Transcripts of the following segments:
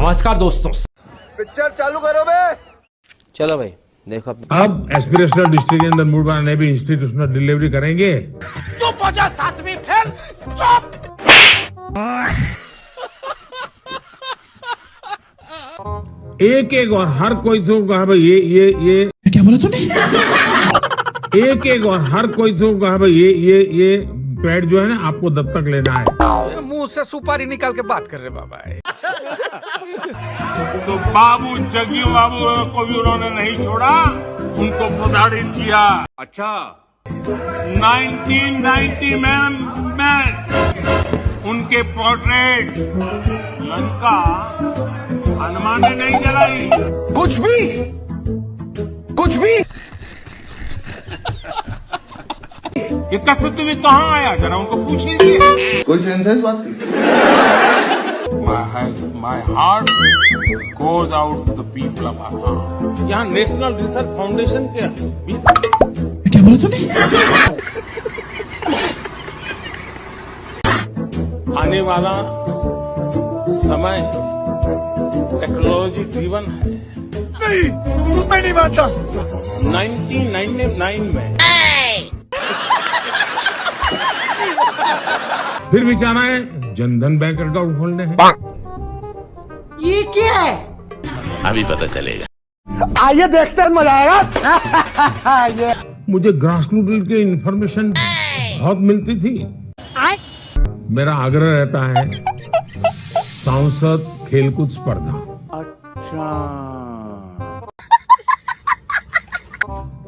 नमस्कार दोस्तों, पिक्चर चालू करो बे। चलो भाई देखो अब एस्पिरेशनल डिस्ट्रिक्ट के अंदर मूड बनाने भी इंस्टीट्यूशनल डिलीवरी करेंगे। चुप हो जा सातवीं फेल, चुप। एक एक और हर कोई से कहा भाई ये क्या बोला तूने? एक एक और हर कोई से कहा भाई ये पेड़ जो है ना आपको दत्तक लेना है। मुंह से सुपारी निकाल के बात कर रहे बाबा। तो बाबू जग्गी बाबू को भी उन्होंने नहीं छोड़ा, उनको प्रताड़ित किया। अच्छा 1990 में उनके पोर्ट्रेट लंका हनुमान ने नहीं जलाई। कुछ भी ये कसरत भी कहाँ आया, जरा उनको पूछ लीजिए। कोई सेंस बात My heart goes out to the people of Assam. यहाँ नेशनल रिसर्च फाउंडेशन के क्या बोला तूने? आने वाला समय टेक्नोलॉजी ड्रिवन है। नहीं, मैं नहीं मानता। 1999 में फिर विचार है जनधन बैंक अकाउंट खोलने हैं। ये क्या है? अभी पता चलेगा। आइए देखते हैं, मजा आएगा। मुझे ग्रास रूट की इंफॉर्मेशन बहुत मिलती थी। मेरा आग्रह रहता है सांसद खेलकूद स्पर्धा। अच्छा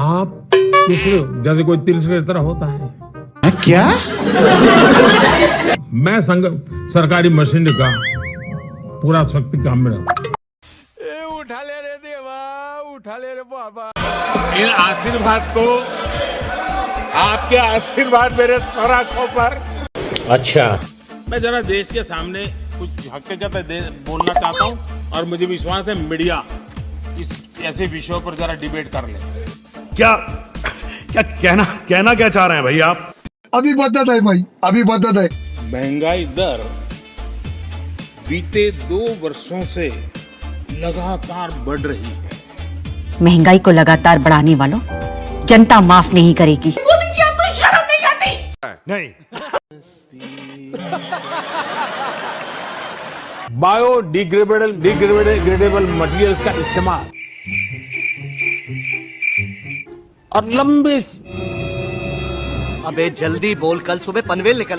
आप दूसरे जैसे कोई तीर्थ की तरह होता है क्या? मैं सरकारी मशीन का पूरा शक्ति काम में उठा ले रे देवा, उठा ले रे बाबा। इन आशीर्वाद को, आपके आशीर्वाद मेरे सर आंखों पर। अच्छा मैं जरा देश के सामने कुछ हकीकत बोलना चाहता हूँ और मुझे विश्वास है मीडिया इस ऐसे विषयों पर जरा डिबेट कर ले। क्या क्या कहना क्या चाह रहे हैं भाई आप? अभी बदत है भाई, अभी बदत है। महंगाई दर बीते 2 वर्षों से लगातार बढ़ रही है। महंगाई को लगातार बढ़ाने वालों जनता माफ नहीं करेगी। मोदी जी आपको शर्म नहीं आती? नहीं। बायोडिग्रेडेबल मटेरियल्स का इस्तेमाल और लंबे अबे जल्दी बोल, कल सुबह पनवेल निकल।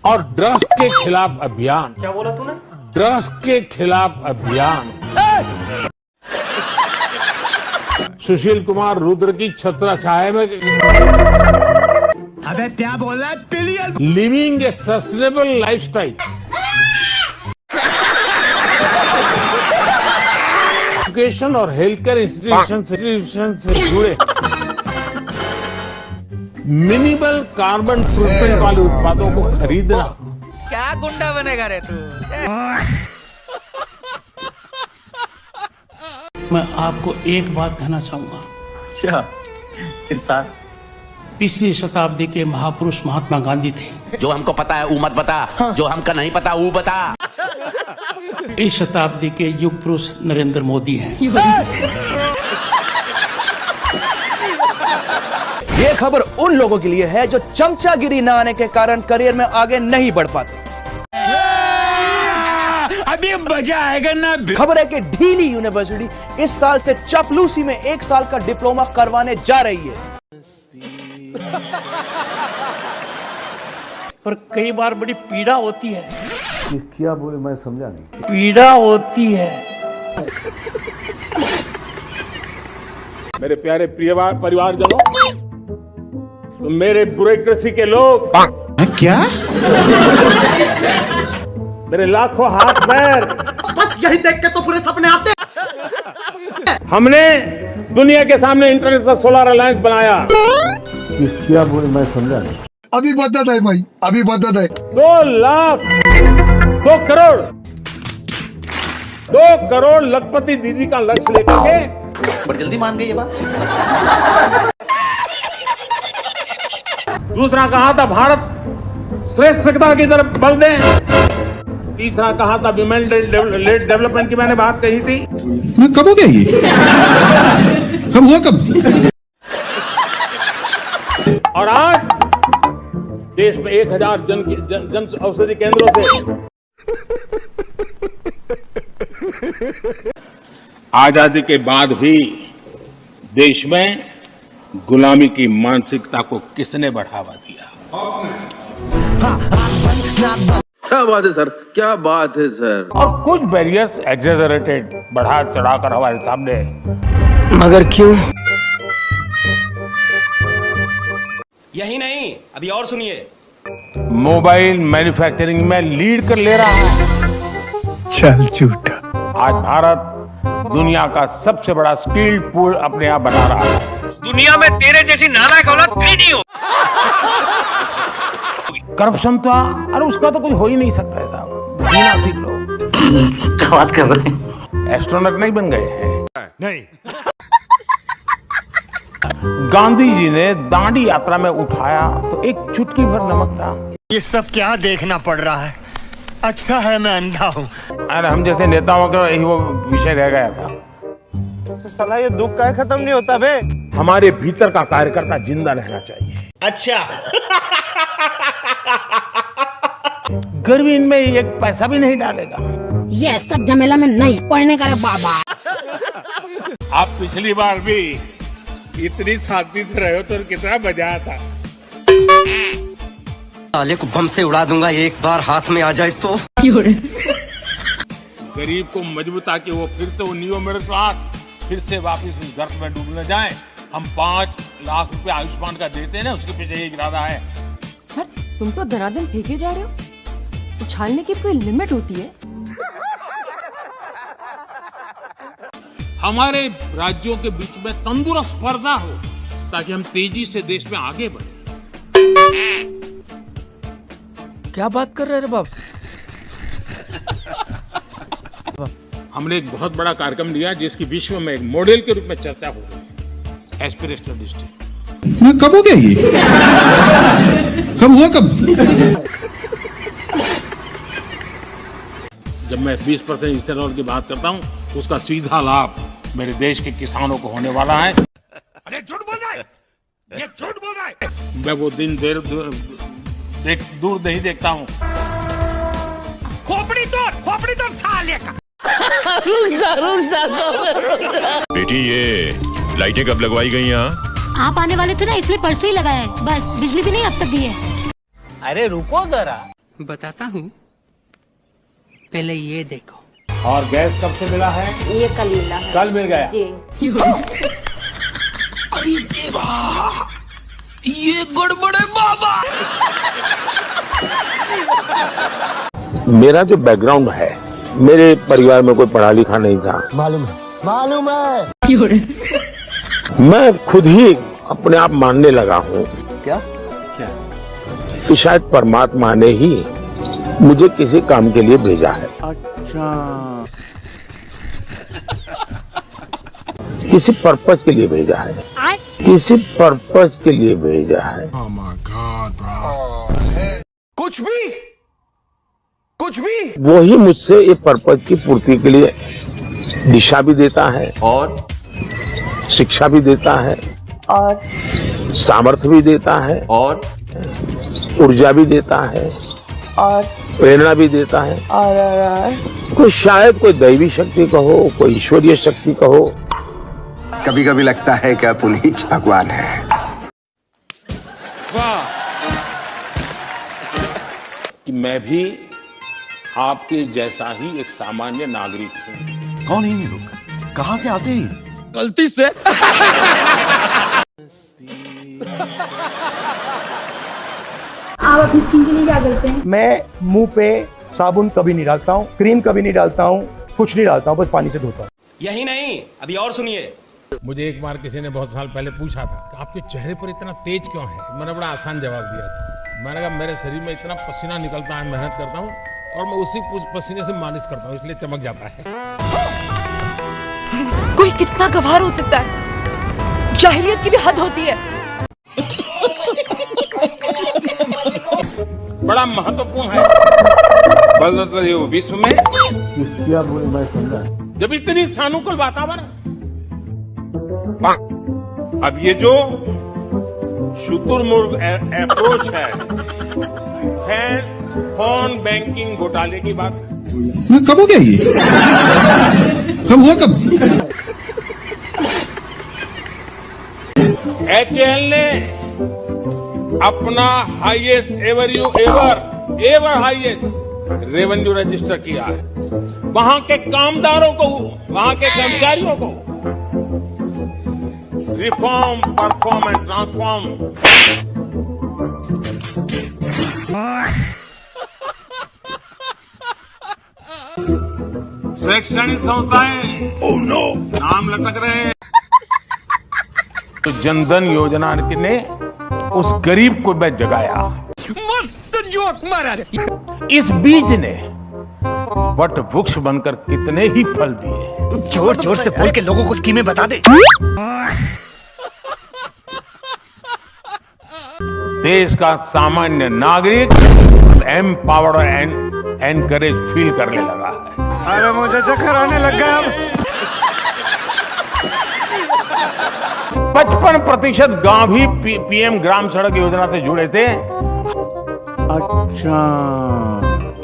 और ड्रग्स के खिलाफ अभियान। क्या बोला तूने? ड्रग्स के खिलाफ अभियान। सुशील कुमार रुद्र की छत्रछाया में अबे क्या बोल रहा है? लिविंग ए सस्टेनेबल लाइफस्टाइल, एजुकेशन और हेल्थ केयर इंस्टीट्यूशन से जुड़े मिनिमल कार्बन फुटप्रिंट वाले उत्पादों को खरीदना। क्या गुंडा बनेगा रे तू? मैं आपको एक बात कहना चाहूंगा। अच्छा इरशाद। पिछली शताब्दी के महापुरुष महात्मा गांधी थे। जो हमको पता है वो मत बता, जो हमका नहीं पता वो बता। इस शताब्दी के युग पुरुष नरेंद्र मोदी हैं। ये खबर उन लोगों के लिए है जो चमचागिरी न आने के कारण करियर में आगे नहीं बढ़ पाते। अभी मजा आएगा ना। खबर है कि ढीली यूनिवर्सिटी इस साल से चापलूसी में 1 साल का डिप्लोमा करवाने जा रही है। पर कई बार बड़ी पीड़ा होती है। ये क्या बोले, मैं समझा नहीं। पीड़ा होती है। मेरे प्यारे परिवारजनों, तो मेरे ब्यूरोक्रेसी के लोग। क्या? मेरे लाखों हाथ पैर। बस यही देख के तो पूरे सपने आते। हमने दुनिया के सामने इंटरनेशनल सोलर अलायंस बनाया। ये क्या बोले, मैं समझा नहीं। अभी बदत है भाई, अभी बदत है। 2 करोड़ लखपति दीदी का लक्ष्य लेकर के बड़ी जल्दी मान गई ये बात। दूसरा कहा था भारत श्रेष्ठता की तरफ बल दें। तीसरा कहा था विमेन लेड डेवलपमेंट की मैंने बात कही थी। कब हो गया ये? कब हुआ कब? और आज देश में 1000 जन औषधि केंद्रों से आजादी के बाद भी देश में गुलामी की मानसिकता को किसने बढ़ावा दिया? क्या बात है सर, क्या बात है सर। और कुछ बैरियर्स एग्जेजरेटेड बढ़ा चढ़ाकर हमारे सामने, मगर क्यों? यही नहीं, अभी और सुनिए। मोबाइल मैन्युफैक्चरिंग में लीड कर ले रहा है। चल झूठा। आज भारत दुनिया का सबसे बड़ा स्किल्ड पूल अपने आप बना रहा है। दुनिया में तेरे जैसी नालायक औलाद कहीं नहीं हो। करप्शन तो अरे उसका तो कोई हो ही नहीं सकता है साहब। जीना सीख लो। बात कर रहे हैं। एस्ट्रोनॉट नहीं बन गए हैं। नहीं। गांधी जी ने दांडी यात्रा में उठाया तो एक चुटकी भर नमक था। ये सब क्या देखना पड़ रहा है? अच्छा है मैं अंधा हूँ। अरे हम जैसे नेताओं का यही वो विषय रह गया था। तो साला ये दुख का खत्म नहीं होता बे। हमारे भीतर का कार्यकर्ता जिंदा रहना चाहिए। अच्छा। गर्मी में एक पैसा भी नहीं डालेगा। ये सब झमेला में नहीं पढ़ने का रे बाबा। आप पिछली बार भी इतनी शांति से रहे हो तो कितना मजा आता। साले को बम से उड़ा दूंगा एक बार हाथ में आ जाए तो। गरीब को मजबूता कि वो फिर से वो नियो मिडिल क्लास फिर से वापस उस गर्त में डूब न जाए। हम 5 लाख रुपए आयुष्मान का देते हैं ना, उसके पीछे ये इरादा है। तुम तो धनाधन फेंके जा रहे हो। उछालने की कोई लिमिट होती है। हमारे राज्यों के बीच में तंदुरुस्त स्पर्धा हो ताकि हम तेजी से देश में आगे बढ़े। क्या बात कर रहे हैं बाप? हमने एक बहुत बड़ा कार्यक्रम लिया जिसकी विश्व में एक मॉडल के रूप में चर्चा हो रही है। Aspirational district. कब हो गया ये? कब हुआ कब? जब मैं 20% इथेनॉल की बात करता हूं उसका सीधा लाभ मेरे देश के किसानों को होने वाला है। अरे झूठ बोल रहा है, ये झूठ बोल रहा है। मैं वो दिन दूर नहीं देखता हूं। खोपड़ी तो साले का। बेटी ये लाइटें कब लगवाई गई यहाँ? आप आने वाले थे ना, इसलिए परसों ही लगाया है। बस बिजली भी नहीं अब तक दी है। अरे रुको जरा, बताता हूँ, पहले ये देखो। और गैस कब से मिला है? ये कल मिला है। कल मिल गया। अरे देवा, ये गड़बड़ है बाबा। मेरा जो बैकग्राउंड है, मेरे परिवार में कोई पढ़ा लिखा नहीं था। मालूम है। मैं खुद ही अपने आप मानने लगा हूँ क्या कि शायद परमात्मा ने ही मुझे किसी काम के लिए भेजा है। अच्छा, किसी पर्पज के लिए भेजा है। किसी पर्पज के लिए भेजा है। कुछ भी वो ही मुझसे ये पर्पज की पूर्ति के लिए दिशा भी देता है और शिक्षा भी देता है और सामर्थ्य भी देता है और ऊर्जा भी देता है और प्रेरणा भी देता है। कोई शायद कोई दैवी शक्ति कहो, कोई ईश्वरीय शक्ति कहो। कभी कभी लगता है कि आप उन्हीं भगवान है। कि मैं भी आपके जैसा ही एक सामान्य नागरिक हूँ। कौन है ये लोग? कहाँ से आते हैं? गलती से। आप अपनी स्किन के लिए क्या करते हैं? मैं मुंह पे साबुन कभी नहीं डालता हूँ, क्रीम कभी नहीं डालता हूँ, कुछ नहीं डालता हूँ, बस पानी से धोता हूँ। यही नहीं, अभी और सुनिए। मुझे एक बार किसी ने बहुत साल पहले पूछा था कि आपके चेहरे पर इतना तेज क्यों है? मैंने बड़ा आसान जवाब दिया था। मैंने कहा मेरे शरीर में इतना पसीना निकलता है, मेहनत करता हूँ और मैं उसी पसीने से मालिश करता हूँ, इसलिए चमक जाता है। कोई कितना गवार हो सकता है? जाहिलियत की भी हद होती है। बड़ा महत्वपूर्ण है बदलते हुए विश्व में क्या बोले मैं समझा जब इतनी सानुकूल वातावरण, अब ये जो शुतुरमुर्ग अप्रोच है फोन बैंकिंग घोटाले की बात, कब हो गया ये? कब हुआ कब? HAL ने अपना highest ever highest revenue register किया है। वहां के कामदारों को, वहां के कर्मचारियों को रिफॉर्म, परफॉर्म एंड ट्रांसफॉर्म। शैक्षणिक संस्थाएं नाम लटक रहे हैं। तो जनधन योजना ने उस गरीब को मैं जगाया। मस्त जोक मारा रे। इस बीज ने वट वृक्ष बनकर कितने ही फल दिए। जोर जोर से बोल के लोगों को स्कीमें बता दे। देश का सामान्य नागरिक एम्पावर्ड एंड एनकरेज फील करने लगा है। अरे मुझे चक्कर आने लग गया अब। 55% गांव भी पीएम ग्राम सड़क योजना से जुड़े थे। अच्छा,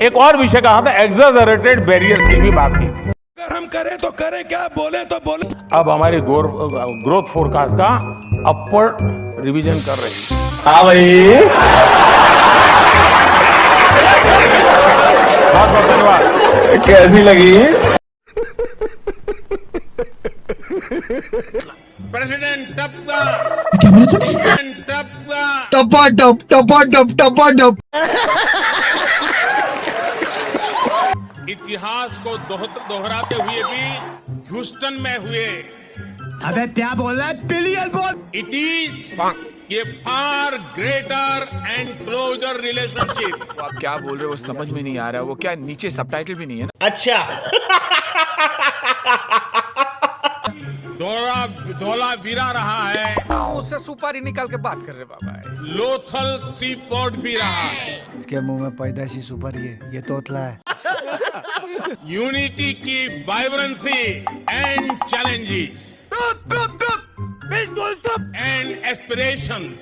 एक और विषय कहा था, एक्सजरेटेड बैरियर्स की भी बात की थी। अगर हम करें तो करें, क्या बोले तो बोले। अब हमारी ग्रोथ फोरकास्ट का अपवर्ड रिवीजन कर रही है। हाँ भाई, बहुत बहुत धन्यवाद। कैसी लगी? प्रेसिडेंट टप्पा टपा टप टपा टप टपा टप। इतिहास को दोहराते हुए भी ह्यूस्टन में हुए। अबे क्या बोल रहा है? बिलियन बोल। इट इज ये far greater and closer relationship. आप क्या बोल रहे हो समझ में नहीं आ रहा। वो क्या नीचे सबटाइटल भी नहीं है ना? अच्छा। धोला विरा रहा है। उससे सुपारी निकाल के बात कर रहे बाबा। लोथल सी पोर्ट भी रहा है। इसके मुंह में पैदाइशी सुपारी है, ये तोतला है। यूनिटी की vibrancy and challenges and aspirations,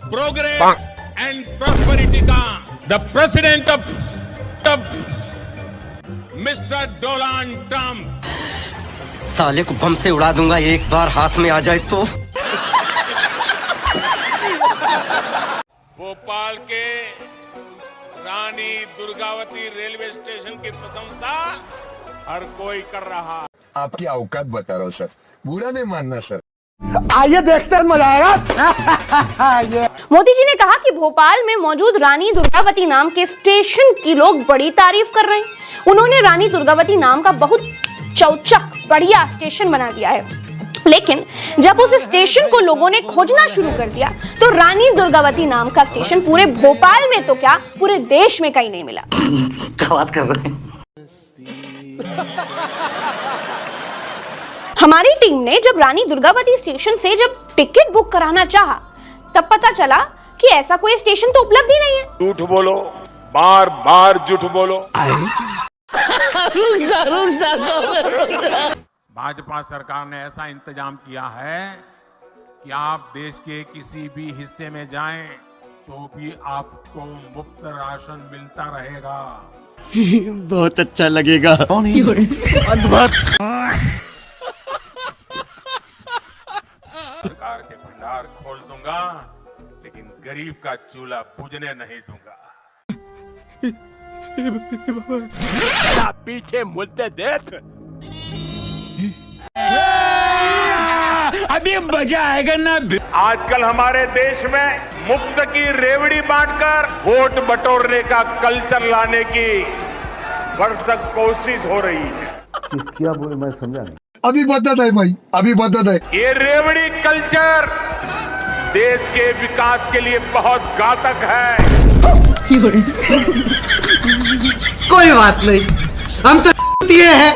progress and prosperity का the president of mister Donald Trump. साले को बम से उड़ा दूंगा एक बार हाथ में आ जाए तो। भोपाल के रानी दुर्गावती रेलवे स्टेशन की प्रशंसा हर कोई कर रहा है। आपकी औकात बता रहा हूँ सर, बुरा नहीं मानना सर। आइए देखते हैं, मजा आएगा। मोदी जी ने कहा कि भोपाल में मौजूद रानी दुर्गावती नाम के स्टेशन की लोग बड़ी तारीफ कर रहे हैं। उन्होंने रानी दुर्गावती नाम का बहुत चौचक बढ़िया स्टेशन बना दिया है, लेकिन जब उस स्टेशन को लोगों ने खोजना शुरू कर दिया तो रानी दुर्गावती नाम का स्टेशन पूरे भोपाल में तो क्या पूरे देश में कहीं नहीं मिला। बात कर रहे हैं। हमारी टीम ने जब रानी दुर्गावती स्टेशन से जब टिकट बुक कराना चाहा, तब पता चला कि ऐसा कोई स्टेशन तो उपलब्ध ही नहीं है। झूठ बोलो, बार बार झूठ बोलो। भाजपा सरकार ने ऐसा इंतजाम किया है कि आप देश के किसी भी हिस्से में जाएं तो भी आपको मुफ्त राशन मिलता रहेगा। बहुत अच्छा लगेगा। सरकार के भंडार खोल दूंगा, लेकिन गरीब का चूल्हा बुझने नहीं दूंगा। पीछे मुद्दे देख, अभी मजा आएगा ना। आजकल हमारे देश में मुफ्त की रेवड़ी बांटकर वोट बटोरने का कल्चर लाने की भरसक कोशिश हो रही है। क्या बोले मैं समझा नहीं। अभी बताता है भाई, अभी बताता है। ये रेवड़ी कल्चर देश के विकास के लिए बहुत घातक है। कोई बात नहीं, हम तो हैं।